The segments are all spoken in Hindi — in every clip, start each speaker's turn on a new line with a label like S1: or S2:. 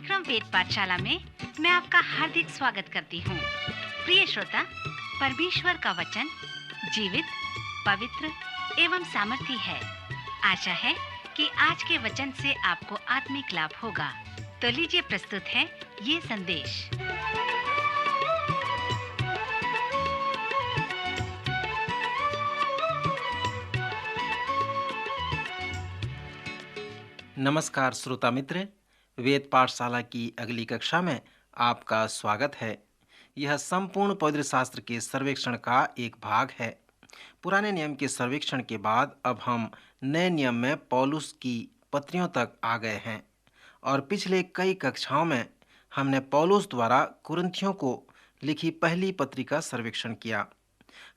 S1: कार्यक्रम वेद पाठशाला में मैं आपका हार्दिक स्वागत करती हूँ। प्रिय श्रोता, परमेश्वर का वचन जीवित, पवित्र एवं सामर्थी है। आशा है कि आज के वचन से आपको आत्मिक लाभ होगा। तो लीजिए, प्रस्तुत है ये संदेश।
S2: नमस्कार श्रोता मित्र, वेद पाठशाला की अगली कक्षा में आपका स्वागत है। यह संपूर्ण पवित्र शास्त्र के सर्वेक्षण का एक भाग है। पुराने नियम के सर्वेक्षण के बाद अब हम नए नियम में पौलुस की पत्रियों तक आ गए हैं और पिछले कई कक्षाओं में हमने पौलुस द्वारा कुरिन्थियों को लिखी पहली पत्री का सर्वेक्षण किया।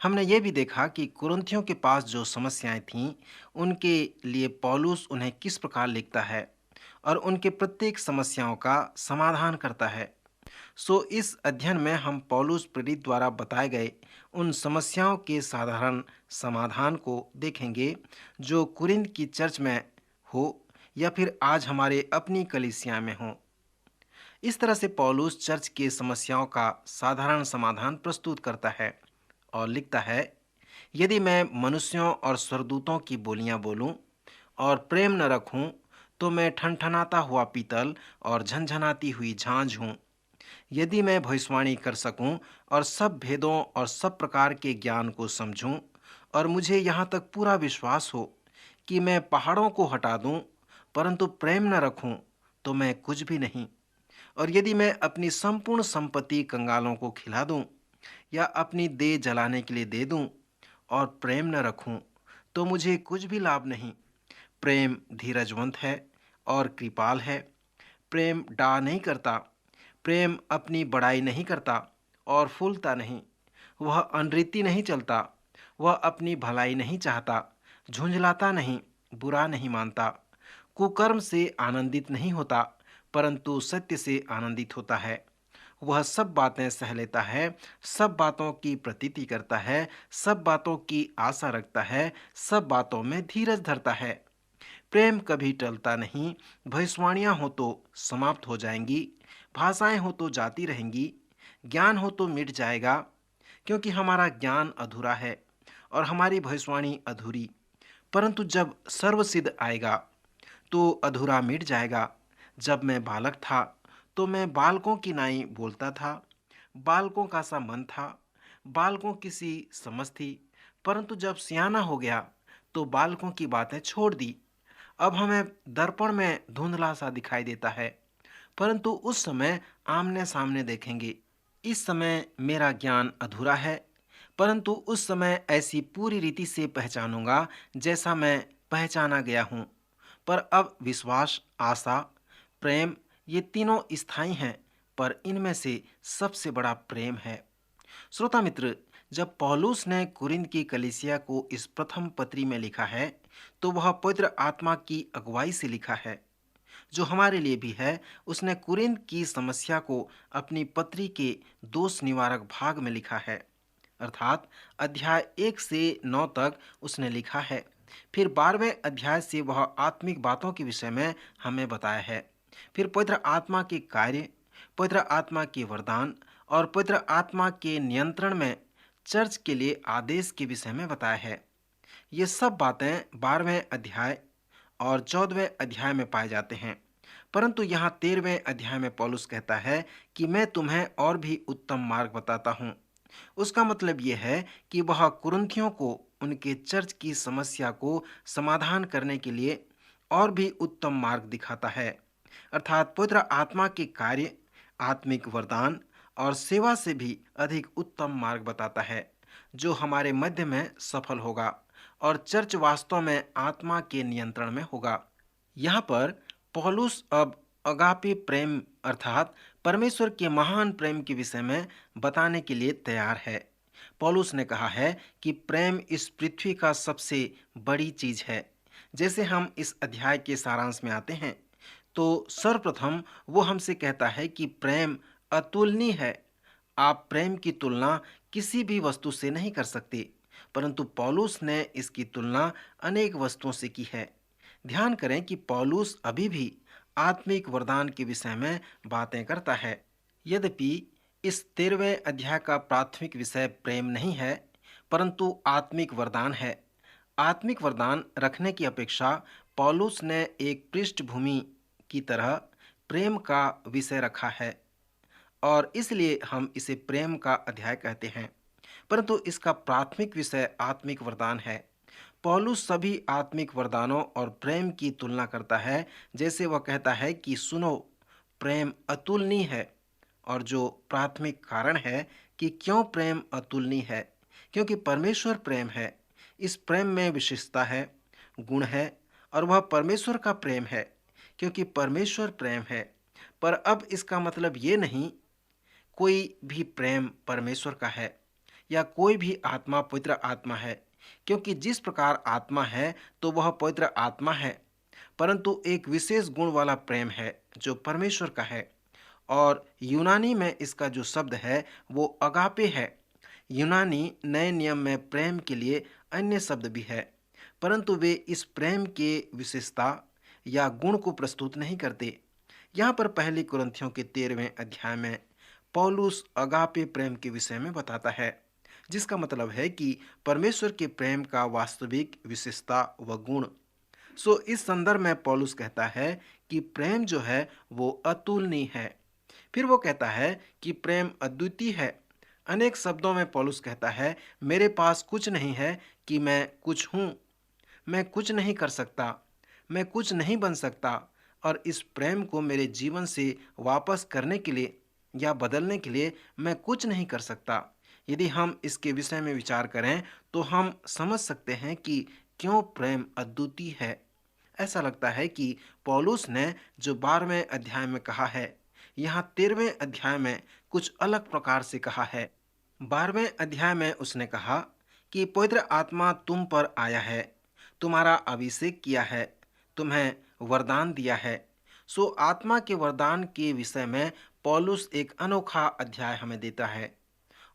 S2: हमने ये भी देखा कि कुरिन्थियों के पास जो समस्याएं थीं, उनके लिए पौलुस उन्हें किस प्रकार लिखता है और उनके प्रत्येक समस्याओं का समाधान करता है। इस अध्ययन में हम पौलुस प्रेरित द्वारा बताए गए उन समस्याओं के साधारण समाधान को देखेंगे जो कुरिन्थ की चर्च में हो या फिर आज हमारे अपनी कलीसिया में हो। इस तरह से पौलुस चर्च के समस्याओं का साधारण समाधान प्रस्तुत करता है और लिखता है, यदि मैं मनुष्यों और स्वर्गदूतों की बोलियां बोलूं और प्रेम न रखूं तो मैं ठनठनाता हुआ पीतल और झनझनाती हुई झांझ हूं। यदि मैं भविष्यवाणी कर सकूं और सब भेदों और सब प्रकार के ज्ञान को समझूं और मुझे यहाँ तक पूरा विश्वास हो कि मैं पहाड़ों को हटा दूं, परंतु प्रेम न रखूं तो मैं कुछ भी नहीं। और यदि मैं अपनी संपूर्ण संपत्ति कंगालों को खिला दूं या अपनी देह जलाने के लिए दे दूं और प्रेम न रखूं तो मुझे कुछ भी लाभ नहीं। प्रेम धीरजवंत है और कृपाल है। प्रेम डा नहीं करता। प्रेम अपनी बड़ाई नहीं करता और फूलता नहीं। वह अनरीति नहीं चलता। वह अपनी भलाई नहीं चाहता। झुंझलाता नहीं, बुरा नहीं मानता। कुकर्म से आनंदित नहीं होता, परंतु सत्य से आनंदित होता है। वह सब बातें सह लेता है, सब बातों की प्रतीति करता है, सब बातों की आशा रखता है, सब बातों में धीरज धरता है। प्रेम कभी टलता नहीं। भविष्यवाणियां हो तो समाप्त हो जाएंगी, भाषाएं हो तो जाती रहेंगी, ज्ञान हो तो मिट जाएगा, क्योंकि हमारा ज्ञान अधूरा है और हमारी भविष्यवाणी अधूरी। परंतु जब सर्वसिद्ध आएगा तो अधूरा मिट जाएगा। जब मैं बालक था तो मैं बालकों की नाई बोलता था, बालकों का सा मन था, बालकों की सी समझ थी, परंतु जब सियाना हो गया तो बालकों की बातें छोड़ दी। अब हमें दर्पण में धुंधला सा दिखाई देता है, परंतु उस समय आमने सामने देखेंगे। इस समय मेरा ज्ञान अधूरा है, परंतु उस समय ऐसी पूरी रीति से पहचानूंगा जैसा मैं पहचाना गया हूँ। पर अब विश्वास, आशा, प्रेम, ये तीनों स्थायी हैं, पर इनमें से सबसे बड़ा प्रेम है। श्रोता मित्र, जब पौलुस ने कुरिन्थ की कलीसिया को इस प्रथम पत्री में लिखा है, तो वह पवित्र आत्मा की अगुवाई से लिखा है, जो हमारे लिए भी है। उसने कुरिन्थ की समस्या को अपनी पत्री के दोष निवारक भाग में लिखा है, अर्थात अध्याय 1 से 9 तक उसने लिखा है। फिर 12वें अध्याय से वह आत्मिक बातों के विषय में हमें बताया है। फिर पवित्र आत्मा के कार्य, पवित्र आत्मा के वरदान और पवित्र आत्मा के नियंत्रण में चर्च के लिए आदेश के विषय में बताया है। ये सब बातें 12वें अध्याय और 14वें अध्याय में पाए जाते हैं। परंतु यहाँ 13वें अध्याय में पौलुस कहता है कि मैं तुम्हें और भी उत्तम मार्ग बताता हूँ। उसका मतलब यह है कि वह कुरिन्थियों को उनके चर्च की समस्या को समाधान करने के लिए और भी उत्तम मार्ग दिखाता है, अर्थात पवित्र आत्मा के कार्य, आत्मिक वरदान और सेवा से भी अधिक उत्तम मार्ग बताता है, जो हमारे मध्य में सफल होगा और चर्च वास्तव में आत्मा के नियंत्रण में होगा। यहाँ पर पौलुस अब अगापे प्रेम अर्थात परमेश्वर के महान प्रेम के विषय में बताने के लिए तैयार है। पौलुस ने कहा है कि प्रेम इस पृथ्वी का सबसे बड़ी चीज है। जैसे हम इस अध्याय के सारांश में आते हैं, तो सर्वप्रथम वो हमसे कहता है कि प्रेम अतुलनीय है। आप प्रेम की तुलना किसी भी वस्तु से नहीं कर सकते, परंतु पौलुस ने इसकी तुलना अनेक वस्तुओं से की है। ध्यान करें कि पौलुस अभी भी आत्मिक वरदान के विषय में बातें करता है। यद्यपि इस 13वें अध्याय का प्राथमिक विषय प्रेम नहीं है, परंतु आत्मिक वरदान है। आत्मिक वरदान रखने की अपेक्षा पौलुस ने एक पृष्ठभूमि की तरह प्रेम का विषय रखा है और इसलिए हम इसे प्रेम का अध्याय कहते हैं। परंतु इसका प्राथमिक विषय आत्मिक वरदान है। पौलुस सभी आत्मिक वरदानों और प्रेम की तुलना करता है, जैसे वह कहता है कि सुनो, प्रेम अतुलनीय है। और जो प्राथमिक कारण है कि क्यों प्रेम अतुलनीय है, क्योंकि परमेश्वर प्रेम है। इस प्रेम में विशेषता है, गुण है, और वह परमेश्वर का प्रेम है, क्योंकि परमेश्वर प्रेम है। पर अब इसका मतलब ये नहीं कोई भी प्रेम परमेश्वर का है या कोई भी आत्मा पवित्र आत्मा है, क्योंकि जिस प्रकार आत्मा है तो वह पवित्र आत्मा है। परंतु एक विशेष गुण वाला प्रेम है जो परमेश्वर का है, और यूनानी में इसका जो शब्द है वो अगापे है। यूनानी नए नियम में प्रेम के लिए अन्य शब्द भी है, परंतु वे इस प्रेम के विशेषता या गुण को प्रस्तुत नहीं करते। यहाँ पर पहली कुरिन्थियों के 13वें अध्याय में पौलुस अगापे प्रेम के विषय में बताता है, जिसका मतलब है कि परमेश्वर के प्रेम का वास्तविक विशेषता व गुण। सो इस संदर्भ में पौलुस कहता है कि प्रेम जो है वो अतुलनीय है। फिर वो कहता है कि प्रेम अद्वितीय है। अनेक शब्दों में पौलुस कहता है, मेरे पास कुछ नहीं है कि मैं कुछ हूँ, मैं कुछ नहीं कर सकता, मैं कुछ नहीं बन सकता, और इस प्रेम को मेरे जीवन से वापस करने के लिए या बदलने के लिए मैं कुछ नहीं कर सकता। यदि हम इसके विषय में विचार करें तो हम समझ सकते हैं कि क्यों प्रेम अद्वितीय है। ऐसा लगता है कि पौलुस ने जो 12वें अध्याय में कहा है, यहाँ 13वें अध्याय में कुछ अलग प्रकार से कहा है। 12वें अध्याय में उसने कहा कि पवित्र आत्मा तुम पर आया है, तुम्हारा अभिषेक किया है, तुम्हें वरदान दिया है। सो आत्मा के वरदान के विषय में पौलुस एक अनोखा अध्याय हमें देता है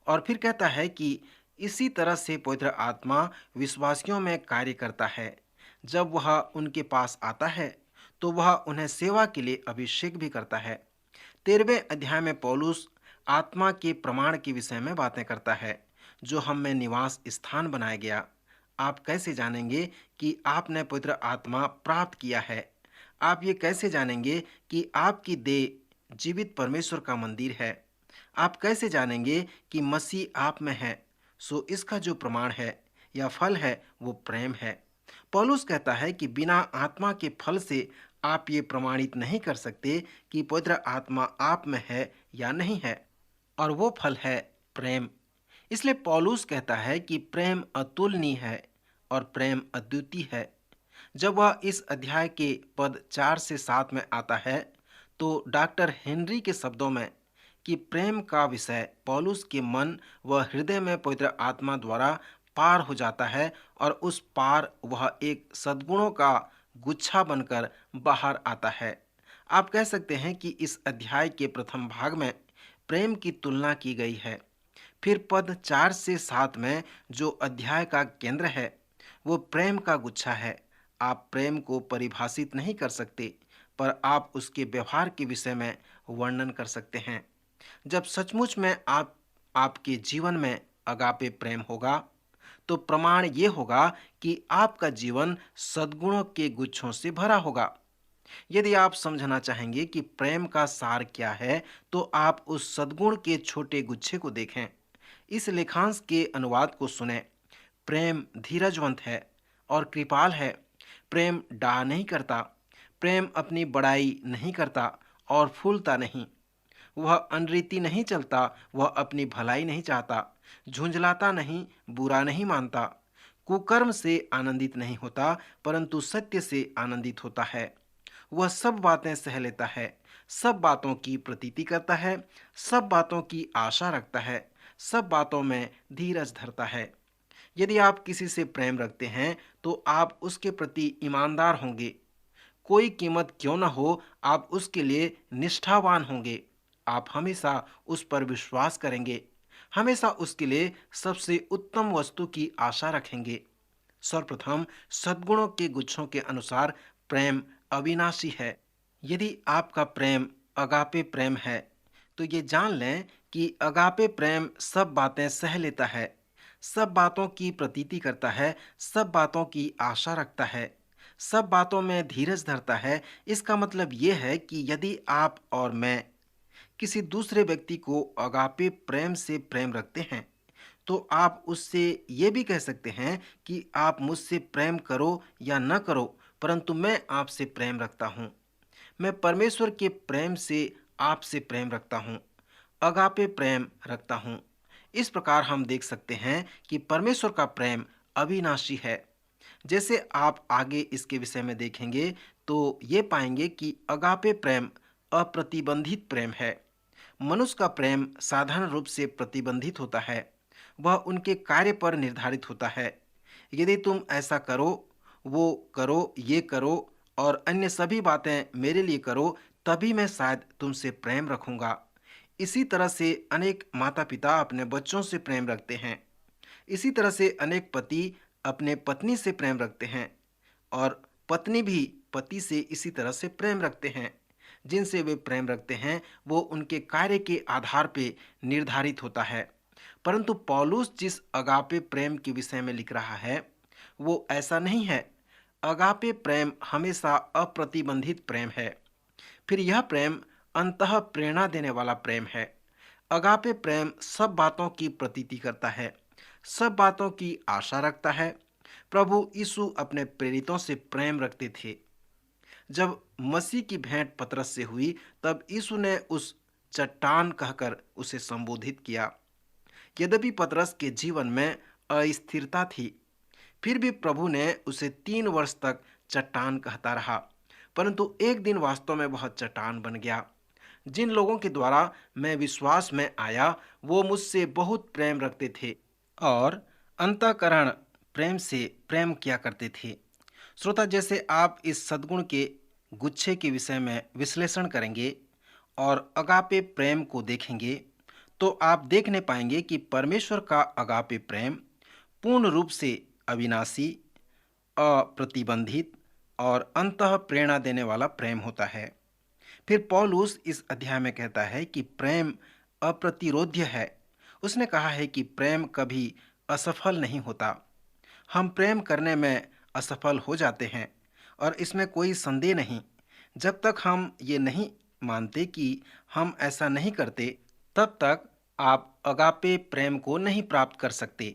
S2: और फिर कहता है कि इसी तरह से पवित्र आत्मा विश्वासियों में कार्य करता है। जब वह उनके पास आता है तो वह उन्हें सेवा के लिए अभिषेक भी करता है। 13वें अध्याय में पौलुस आत्मा के प्रमाण के विषय में बातें करता है, जो हम में निवास स्थान बनाया गया। आप कैसे जानेंगे कि आपने पवित्र आत्मा प्राप्त किया है? आप ये कैसे जानेंगे कि आपकी देह जीवित परमेश्वर का मंदिर है? आप कैसे जानेंगे कि मसीह आप में है? सो इसका जो प्रमाण है या फल है वो प्रेम है। पौलुस कहता है कि बिना आत्मा के फल से आप ये प्रमाणित नहीं कर सकते कि पवित्र आत्मा आप में है या नहीं है, और वो फल है प्रेम। इसलिए पौलुस कहता है कि प्रेम अतुलनीय है और प्रेम अद्वितीय है। जब वह इस अध्याय के पद 4 से 7 में आता है तो डॉक्टर हेनरी के शब्दों में कि प्रेम का विषय पौलुस के मन व हृदय में पवित्र आत्मा द्वारा पार हो जाता है और उस पार वह एक सद्गुणों का गुच्छा बनकर बाहर आता है। आप कह सकते हैं कि इस अध्याय के प्रथम भाग में प्रेम की तुलना की गई है। फिर पद 4 से 7 में जो अध्याय का केंद्र है वो प्रेम का गुच्छा है। आप प्रेम को परिभाषित नहीं कर सकते, पर आप उसके व्यवहार के विषय में वर्णन कर सकते हैं। जब सचमुच में आपके जीवन में अगापे प्रेम होगा तो प्रमाण ये होगा कि आपका जीवन सद्गुणों के गुच्छों से भरा होगा। यदि आप समझना चाहेंगे कि प्रेम का सार क्या है तो आप उस सद्गुण के छोटे गुच्छे को देखें। इस लेखांश के अनुवाद को सुने। प्रेम धीरजवंत है और कृपाल है। प्रेम डाह नहीं करता। प्रेम अपनी बड़ाई नहीं करता और फूलता नहीं। वह अनरीति नहीं चलता, वह अपनी भलाई नहीं चाहता, झुंझलाता नहीं, बुरा नहीं मानता, कुकर्म से आनंदित नहीं होता, परंतु सत्य से आनंदित होता है। वह सब बातें सह लेता है, सब बातों की प्रतीति करता है, सब बातों की आशा रखता है, सब बातों में धीरज धरता है। यदि आप किसी से प्रेम रखते हैं तो आप उसके प्रति ईमानदार होंगे। कोई कीमत क्यों न हो, आप उसके लिए निष्ठावान होंगे। आप हमेशा उस पर विश्वास करेंगे, हमेशा उसके लिए सबसे उत्तम वस्तु की आशा रखेंगे। सर्वप्रथम सद्गुणों के गुच्छों के अनुसार प्रेम अविनाशी है। यदि आपका प्रेम अगापे प्रेम है, तो ये जान लें कि अगापे प्रेम सब बातें सह लेता है, सब बातों की प्रतीति करता है, सब बातों की आशा रखता है, सब बातों में धीरज धरता है। इसका मतलब ये है कि यदि आप और मैं किसी दूसरे व्यक्ति को अगापे प्रेम से प्रेम रखते हैं, तो आप उससे ये भी कह सकते हैं कि आप मुझसे प्रेम करो या न करो, परंतु मैं आपसे प्रेम रखता हूँ। मैं परमेश्वर के प्रेम से आपसे प्रेम रखता हूँ, अगापे प्रेम रखता हूँ। इस प्रकार हम देख सकते हैं कि परमेश्वर का प्रेम अविनाशी है। जैसे आप आगे इसके विषय में देखेंगे तो ये पाएंगे कि अगापे प्रेम अप्रतिबंधित प्रेम है। मनुष्य का प्रेम साधारण रूप से प्रतिबंधित होता है, वह उनके कार्य पर निर्धारित होता है। यदि तुम ऐसा करो, वो करो, ये करो और अन्य सभी बातें मेरे लिए करो, तभी मैं शायद तुमसे प्रेम रखूंगा। इसी तरह से अनेक माता पिता अपने बच्चों से प्रेम रखते हैं। इसी तरह से अनेक पति अपने पत्नी से प्रेम रखते हैं और पत्नी भी पति से इसी तरह से प्रेम रखते हैं। जिनसे वे प्रेम रखते हैं वो उनके कार्य के आधार पे निर्धारित होता है। परंतु पौलुस जिस अगापे प्रेम के विषय में लिख रहा है वो ऐसा नहीं है। अगापे प्रेम हमेशा अप्रतिबंधित प्रेम है। फिर यह प्रेम अंतः प्रेरणा देने वाला प्रेम है। अगापे प्रेम सब बातों की प्रतीति करता है, सब बातों की आशा रखता है। प्रभु यीशु अपने प्रेरितों से प्रेम रखते थे। जब मसीह की भेंट पतरस से हुई तब यीशु ने उस चट्टान कहकर उसे संबोधित किया। यद्यपि पतरस के जीवन में अस्थिरता थी, फिर भी प्रभु ने उसे 3 वर्ष तक चट्टान कहता रहा। परंतु एक दिन वास्तव में वह चट्टान बन गया। जिन लोगों के द्वारा मैं विश्वास में आया वो मुझसे बहुत प्रेम रखते थे और अंतःकरण प्रेम से प्रेम किया करते थे। श्रोता, जैसे आप इस सद्गुण के गुच्छे के विषय में विश्लेषण करेंगे और अगापे प्रेम को देखेंगे तो आप देखने पाएंगे कि परमेश्वर का अगापे प्रेम पूर्ण रूप से अविनाशी, अप्रतिबंधित और अंतः प्रेरणा देने वाला प्रेम होता है। फिर पौलुस इस अध्याय में कहता है कि प्रेम अप्रतिरोध्य है। उसने कहा है कि प्रेम कभी असफल नहीं होता। हम प्रेम करने में असफल हो जाते हैं और इसमें कोई संदेह नहीं। जब तक हम ये नहीं मानते कि हम ऐसा नहीं करते, तब तक आप अगापे प्रेम को नहीं प्राप्त कर सकते।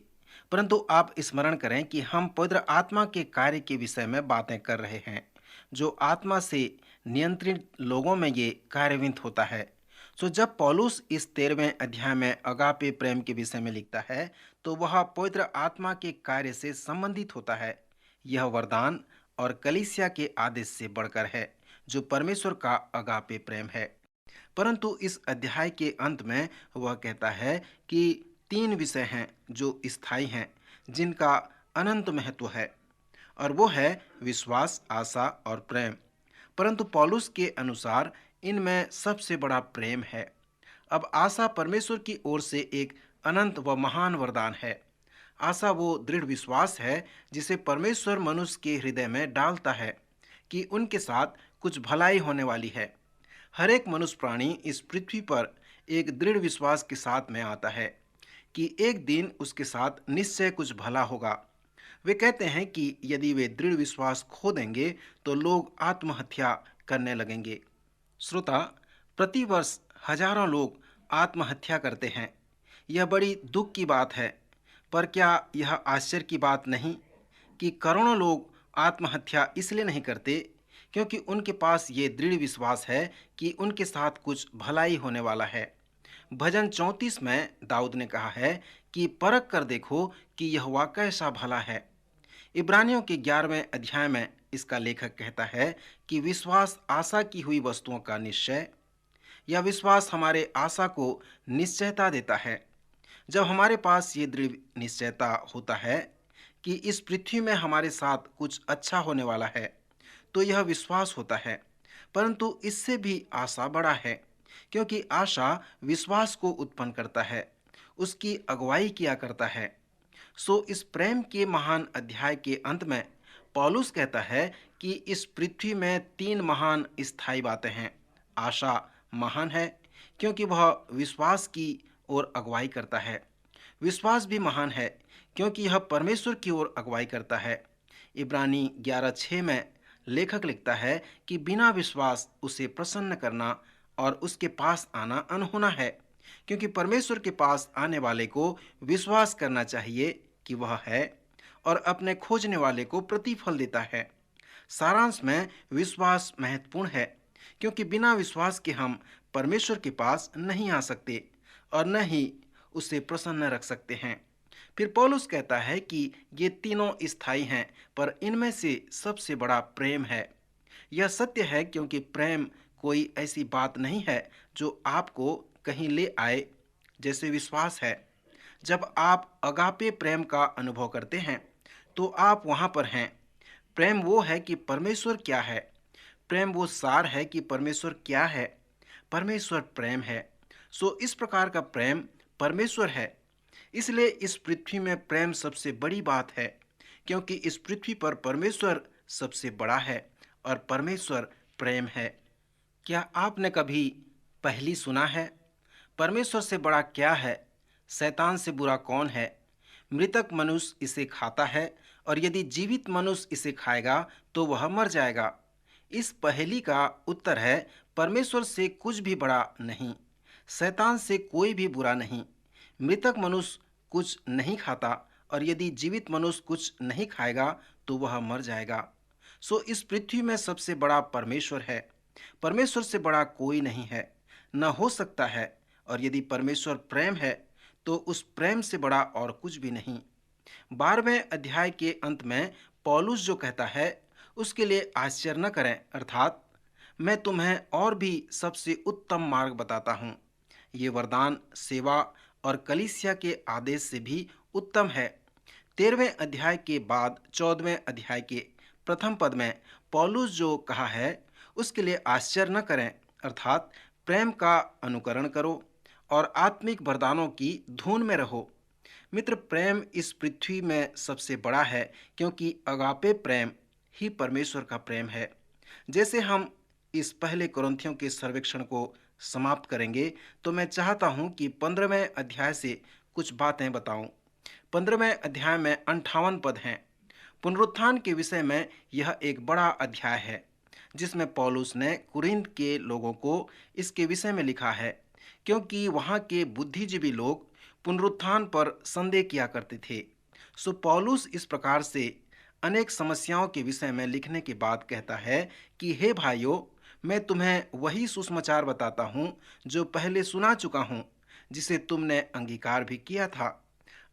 S2: परंतु आप स्मरण करें कि हम पवित्र आत्मा के कार्य के विषय में बातें कर रहे हैं। जो आत्मा से नियंत्रित लोगों में ये कार्यान्वित होता है। सो जब पौलुस इस 13वें अध्याय में अगापे प्रेम के विषय में लिखता है तो वह पवित्र आत्मा के कार्य से संबंधित होता है। यह वरदान और कलीसिया के आदेश से बढ़कर है जो परमेश्वर का अगापे प्रेम है। परंतु इस अध्याय के अंत में वह कहता है कि 3 विषय हैं जो स्थायी हैं, जिनका अनंत महत्व है, और वो है विश्वास, आशा और प्रेम। परंतु पौलुस के अनुसार इनमें सबसे बड़ा प्रेम है। अब आशा परमेश्वर की ओर से एक अनंत व महान वरदान है। आशा वो दृढ़ विश्वास है जिसे परमेश्वर मनुष्य के हृदय में डालता है कि उनके साथ कुछ भलाई होने वाली है। हर एक मनुष्य प्राणी इस पृथ्वी पर एक दृढ़ विश्वास के साथ में आता है कि एक दिन उसके साथ निश्चय कुछ भला होगा। वे कहते हैं कि यदि वे दृढ़ विश्वास खो देंगे तो लोग आत्महत्या करने लगेंगे। श्रोता, प्रतिवर्ष हजारों लोग आत्महत्या करते हैं। यह बड़ी दुख की बात है। पर क्या यह आश्चर्य की बात नहीं कि करोड़ों लोग आत्महत्या इसलिए नहीं करते क्योंकि उनके पास ये दृढ़ विश्वास है कि उनके साथ कुछ भलाई होने वाला है। भजन 34 में दाऊद ने कहा है कि परख कर देखो कि यहोवा कैसा भला है। इब्रानियों के 11वें अध्याय में इसका लेखक कहता है कि विश्वास आशा की हुई वस्तुओं का निश्चय, यह विश्वास हमारे आशा को निश्चयता देता है। जब हमारे पास ये दृढ़ निश्चयता होता है कि इस पृथ्वी में हमारे साथ कुछ अच्छा होने वाला है तो यह विश्वास होता है। परंतु इससे भी आशा बड़ा है क्योंकि आशा विश्वास को उत्पन्न करता है, उसकी अगुवाई किया करता है। सो इस प्रेम के महान अध्याय के अंत में पौलुस कहता है कि इस पृथ्वी में तीन महान स्थायी बातें हैं। आशा महान है क्योंकि वह विश्वास की ओर अगुवाई करता है। विश्वास भी महान है क्योंकि यह परमेश्वर की ओर अगुवाई करता है। इब्रानी 11:6 में लेखक लिखता है कि बिना विश्वास उसे प्रसन्न करना और उसके पास आना अनहोना है, क्योंकि परमेश्वर के पास आने वाले को विश्वास करना चाहिए कि वह है और अपने खोजने वाले को प्रतिफल देता है। सारांश में विश्वास महत्वपूर्ण है क्योंकि बिना विश्वास के हम परमेश्वर के पास नहीं आ सकते और न ही उसे प्रसन्न रख सकते हैं। फिर पौलुस कहता है कि ये तीनों स्थायी हैं, पर इनमें से सबसे बड़ा प्रेम है। यह सत्य है क्योंकि प्रेम कोई ऐसी बात नहीं है जो आपको कहीं ले आए, जैसे विश्वास है। जब आप अगापे प्रेम का अनुभव करते हैं तो आप वहां पर हैं। प्रेम वो है कि परमेश्वर क्या है। प्रेम वो सार है कि परमेश्वर क्या है। परमेश्वर प्रेम है। सो इस प्रकार का प्रेम परमेश्वर है। इसलिए इस पृथ्वी में प्रेम सबसे बड़ी बात है, क्योंकि इस पृथ्वी पर परमेश्वर सबसे बड़ा है और परमेश्वर प्रेम है। क्या आपने कभी पहली सुना है? परमेश्वर से बड़ा क्या है? शैतान से बुरा कौन है? मृतक मनुष्य इसे खाता है और यदि जीवित मनुष्य इसे खाएगा तो वह मर जाएगा। इस पहेली का उत्तर है परमेश्वर से कुछ भी बड़ा नहीं, शैतान से कोई भी बुरा नहीं। मृतक मनुष्य कुछ नहीं खाता और यदि जीवित मनुष्य कुछ नहीं खाएगा तो वह मर जाएगा। सो इस पृथ्वी में सबसे बड़ा परमेश्वर है। परमेश्वर से बड़ा कोई नहीं है, न हो सकता है। और यदि परमेश्वर प्रेम है तो उस प्रेम से बड़ा और कुछ भी नहीं। 12वें अध्याय के अंत में पौलुस जो कहता है उसके लिए आश्चर्य न करें, अर्थात मैं तुम्हें और भी सबसे उत्तम मार्ग बताता हूँ। ये वरदान सेवा और कलीसिया के आदेश से भी उत्तम है। 13वें अध्याय के बाद 14वें अध्याय के प्रथम पद में पौलुस जो कहा है उसके लिए आश्चर्य न करें, अर्थात प्रेम का अनुकरण करो और आत्मिक वरदानों की धुन में रहो। मित्र, प्रेम इस पृथ्वी में सबसे बड़ा है क्योंकि अगापे प्रेम ही परमेश्वर का प्रेम है। जैसे हम इस पहले कुरिन्थियों के सर्वेक्षण को समाप्त करेंगे तो मैं चाहता हूं कि 15वें अध्याय से कुछ बातें बताऊं। 15वें अध्याय में 58 पद हैं। पुनरुत्थान के विषय में यह एक बड़ा अध्याय है जिसमें पौलुस ने कुरिन्थ के लोगों को इसके विषय में लिखा है, क्योंकि वहां के बुद्धिजीवी लोग पुनरुत्थान पर संदेह किया करते थे। सो पौलुस इस प्रकार से अनेक समस्याओं के विषय में लिखने के बाद कहता है कि हे भाइयों, मैं तुम्हें वही सुसमाचार बताता हूँ जो पहले सुना चुका हूँ, जिसे तुमने अंगीकार भी किया था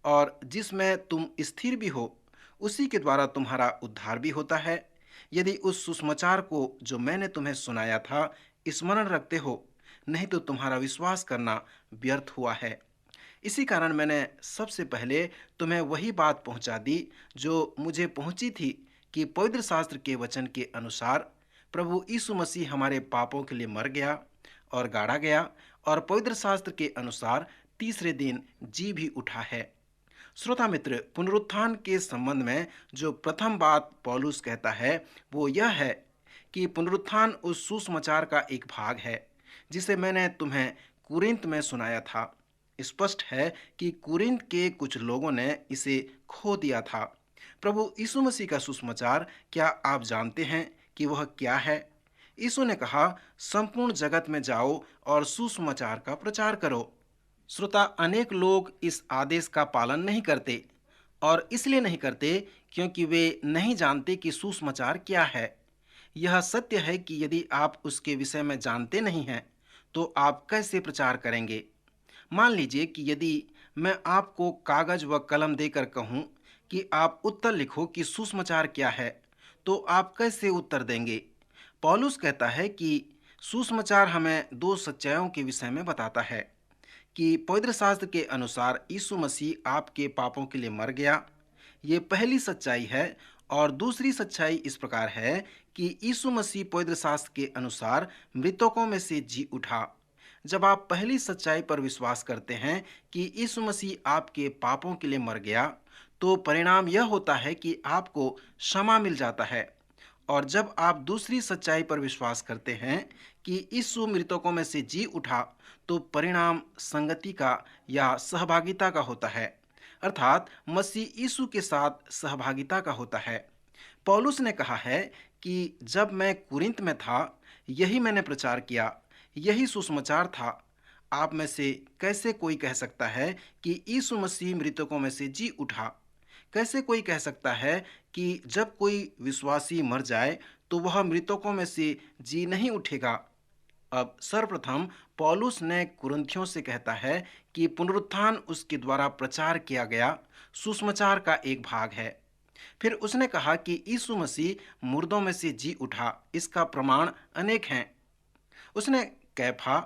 S2: और जिसमें तुम स्थिर भी हो। उसी के द्वारा तुम्हारा उद्धार भी होता है, यदि उस सुसमाचार को जो मैंने तुम्हें सुनाया था स्मरण रखते हो, नहीं तो तुम्हारा विश्वास करना व्यर्थ हुआ है। इसी कारण मैंने सबसे पहले तुम्हें वही बात पहुंचा दी जो मुझे पहुंची थी, कि पवित्र शास्त्र के वचन के अनुसार प्रभु यीशु मसीह हमारे पापों के लिए मर गया और गाड़ा गया और पवित्र शास्त्र के अनुसार तीसरे दिन जी भी उठा है। श्रोता मित्र, पुनरुत्थान के संबंध में जो प्रथम बात पौलुस कहता है वो यह है कि पुनरुत्थान उस सुसमाचार का एक भाग है जिसे मैंने तुम्हें कुरिन्थ में सुनाया था। स्पष्ट है कि कुरिन्थ के कुछ लोगों ने इसे खो दिया था। प्रभु यीशु मसीह का सुसमाचार क्या आप जानते हैं कि वह क्या है? यीशु ने कहा, संपूर्ण जगत में जाओ और सुसमाचार का प्रचार करो। श्रोता, अनेक लोग इस आदेश का पालन नहीं करते और इसलिए नहीं करते क्योंकि वे नहीं जानते कि सुसमाचार क्या है। यह सत्य है कि यदि आप उसके विषय में जानते नहीं हैं तो आप कैसे प्रचार करेंगे? मान लीजिए कि यदि मैं आपको कागज व कलम देकर कहूं कि आप उत्तर लिखो कि सुसमाचार क्या है, तो आप कैसे उत्तर देंगे? पौलुस कहता है कि सुसमाचार हमें दो सच्चाइयों के विषय में बताता है कि पवित्र शास्त्र के अनुसार यीशु मसीह आपके पापों के लिए मर गया। ये पहली सच्चाई है। और दूसरी सच्चाई इस प्रकार है कि यीशु मसीह पवित्र शास्त्र के अनुसार मृतकों में से जी उठा। जब आप पहली सच्चाई पर विश्वास करते हैं कि यीशु मसीह आपके पापों के लिए मर गया, तो परिणाम यह होता है कि आपको क्षमा मिल जाता है और जब आप दूसरी सच्चाई पर विश्वास करते हैं कि यीशु मृतकों में से जी उठा, तो परिणाम संगति का या सहभागिता का होता है, अर्थात मसीह यीशु के साथ सहभागिता का होता है। पौलुस ने कहा है कि जब मैं कुरिन्थ में था, यही मैंने प्रचार किया, यही सुसमाचार था। आप में से कैसे कोई कह सकता है कि यीशु मसीह मृतकों में से जी उठा? कैसे कोई कह सकता है कि जब कोई विश्वासी मर जाए तो वह मृतकों में से जी नहीं उठेगा? अब सर्वप्रथम पौलुस ने कुरिन्थियों से कहता है कि पुनरुत्थान उसके द्वारा प्रचार किया गया सुसमाचार का एक भाग है। फिर उसने कहा कि यीशु मसीह मुर्दों में से जी उठा। इसका प्रमाण अनेक हैं। उसने कैफा,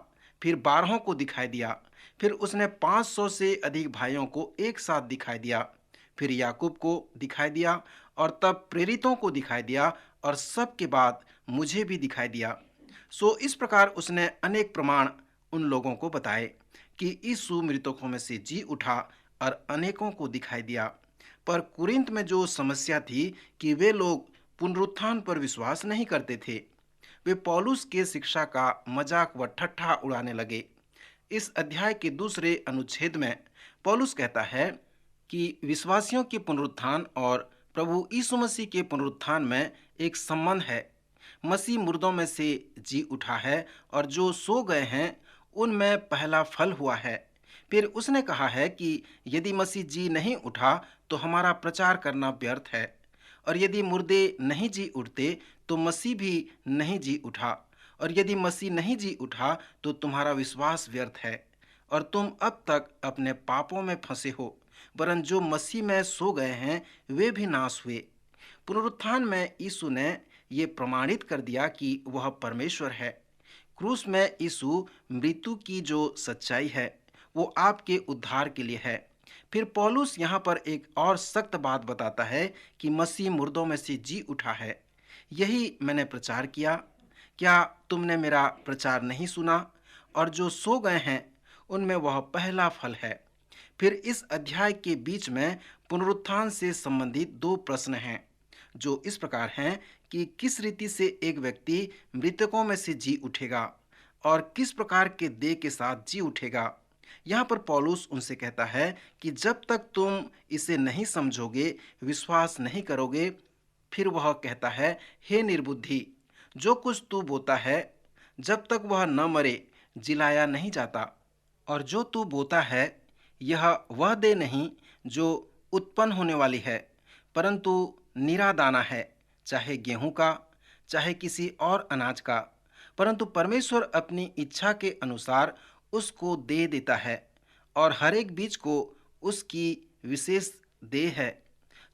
S2: फिर 12 को दिखाई दिया, फिर उसने 500 से अधिक भाइयों को एक साथ दिखाई दिया, फिर याकूब को दिखाई दिया और तब प्रेरितों को दिखाई दिया और सबके बाद मुझे भी दिखाई दिया। सो इस प्रकार उसने अनेक प्रमाण उन लोगों को बताए कि यीशु मृतकों में से जी उठा और अनेकों को दिखाई दिया। पर कुरिन्थ में जो समस्या थी कि वे लोग पुनरुत्थान पर विश्वास नहीं करते थे। वे पौलुस के शिक्षा का मजाक व ठट्ठा उड़ाने लगे। इस अध्याय के दूसरे अनुच्छेद में पौलुस कहता है कि विश्वासियों के पुनरुत्थान और प्रभु यीशु मसीह के पुनरुत्थान में एक संबंध है। मसीह मुर्दों में से जी उठा है और जो सो गए हैं उनमें पहला फल हुआ है। फिर उसने कहा है कि यदि मसीह जी नहीं उठा तो हमारा प्रचार करना व्यर्थ है, और यदि मुर्दे नहीं जी उठते तो मसीह भी नहीं जी उठा, और यदि मसीह नहीं जी उठा तो तुम्हारा विश्वास व्यर्थ है और तुम अब तक अपने पापों में फंसे हो। वरन जो मसीह में सो गए हैं वे भी नाश हुए। पुनरुत्थान में यीशु ने ये प्रमाणित कर दिया कि वह परमेश्वर है। क्रूस में यीशु मृत्यु की जो सच्चाई है वो आपके उद्धार के लिए है। फिर पौलुस यहाँ पर एक और सख्त बात बताता है कि मसीह मुर्दों में से जी उठा है। यही मैंने प्रचार किया। क्या तुमने मेरा प्रचार नहीं सुना? और जो सो गए हैं उनमें वह पहला फल है। फिर इस अध्याय के बीच में पुनरुत्थान से संबंधित दो प्रश्न हैं जो इस प्रकार हैं कि किस रीति से एक व्यक्ति मृतकों में से जी उठेगा और किस प्रकार के देह के साथ जी उठेगा। यहाँ पर पौलुस उनसे कहता है कि जब तक तुम इसे नहीं समझोगे, विश्वास नहीं करोगे। फिर वह कहता है, हे निर्बुद्धि, जो कुछ तू बोता है जब तक वह न मरे जिलाया नहीं जाता। और जो तू बोता है यह वह देह नहीं जो उत्पन्न होने वाली है, परंतु निरा दाना है, चाहे गेहूं का चाहे किसी और अनाज का। परंतु परमेश्वर अपनी इच्छा के अनुसार उसको दे देता है, और हर एक बीज को उसकी विशेष देह है।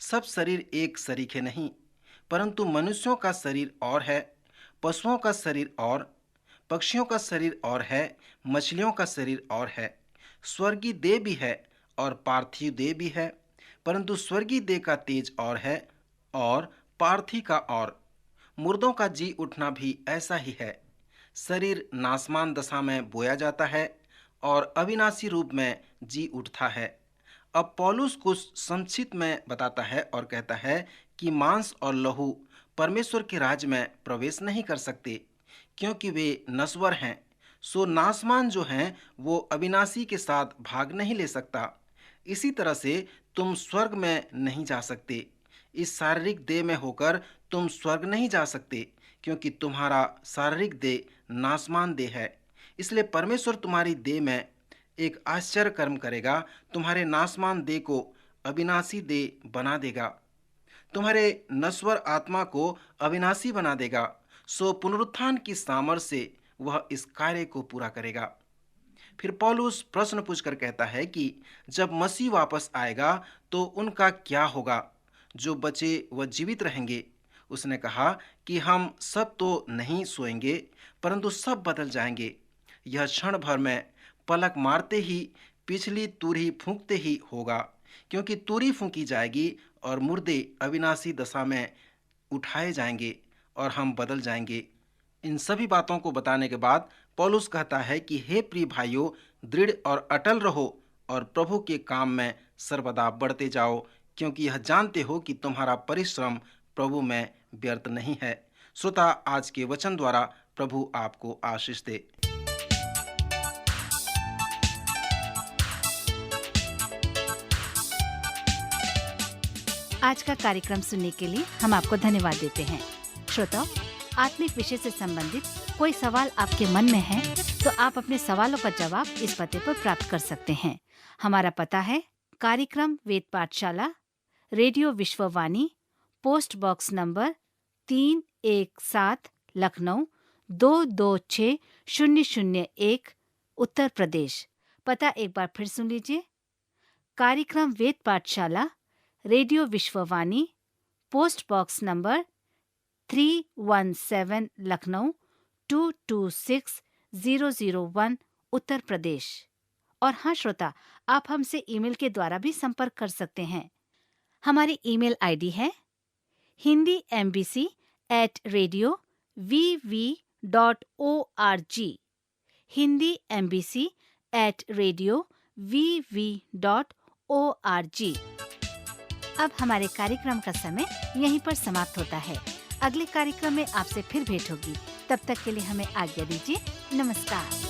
S2: सब शरीर एक सरीखे नहीं, परंतु मनुष्यों का शरीर और है, पशुओं का शरीर और, पक्षियों का शरीर और है, मछलियों का शरीर और है। स्वर्गीय देह भी है और पार्थिव देह भी है, परंतु स्वर्गीय देह का तेज और है और पार्थिव का और। मुर्दों का जी उठना भी ऐसा ही है। शरीर नासमान दशा में बोया जाता है और अविनाशी रूप में जी उठता है। अब पौलुस कुछ संक्षिप्त में बताता है और कहता है कि मांस और लहू परमेश्वर के राज्य में प्रवेश नहीं कर सकते, क्योंकि वे नश्वर हैं। सो नासमान जो हैं वो अविनाशी के साथ भाग नहीं ले सकता। इसी तरह से तुम स्वर्ग में नहीं जा सकते। इस शारीरिक देह में होकर तुम स्वर्ग नहीं जा सकते, क्योंकि तुम्हारा शारीरिक देह नासमान देह है। इसलिए परमेश्वर तुम्हारी देह में एक आश्चर्य कर्म करेगा, तुम्हारे नासमान देह को अविनाशी देह बना देगा, तुम्हारे नश्वर आत्मा को अविनाशी बना देगा। सो पुनरुत्थान की सामर्थ्य से वह इस कार्य को पूरा करेगा। फिर पौलुस प्रश्न पूछकर कहता है कि जब मसीह वापस आएगा तो उनका क्या होगा जो बचे व जीवित रहेंगे। उसने कहा कि हम सब तो नहीं सोएंगे, परंतु सब बदल जाएंगे। यह क्षण भर में पलक मारते ही, पिछली तुरही फूंकते ही होगा, क्योंकि तुरही फूंकी जाएगी और मुर्दे अविनाशी दशा में उठाए जाएंगे और हम बदल जाएंगे। इन सभी बातों को बताने के बाद पौलुस कहता है कि हे प्रिय भाइयों, दृढ़ और अटल रहो और प्रभु के काम में सर्वदा बढ़ते जाओ, क्योंकि यह जानते हो कि तुम्हारा परिश्रम प्रभु में व्यर्थ नहीं है। श्रोता, आज के वचन द्वारा प्रभु आपको आशीष दे।
S1: आज का कार्यक्रम सुनने के लिए हम आपको धन्यवाद देते हैं। श्रोताओ, आत्मिक विषय से संबंधित कोई सवाल आपके मन में है तो आप अपने सवालों का जवाब इस पते पर प्राप्त कर सकते हैं। हमारा पता है कार्यक्रम Ved Pathshala, radio Vishwavani, post box number 317, Lucknow 226001, Uttar Pradesh. पता एक बार फिर सुन लीजिए। कार्यक्रम Ved Pathshala, radio Vishwavani, post box number 317, Lucknow 226001, Uttar Pradesh. और हाँ श्रोता, आप हमसे ईमेल के द्वारा भी संपर्क कर सकते हैं। हमारी ईमेल आईडी है hindiembassy@radio.vv.org, hindiembassy@radio.vv.org। अब हमारे कार्यक्रम का समय यहीं पर समाप्त होता है। अगले कार्यक्रम में आपसे फिर भेंट होगी। तब तक के लिए हमें आज्ञा दीजिए। नमस्कार।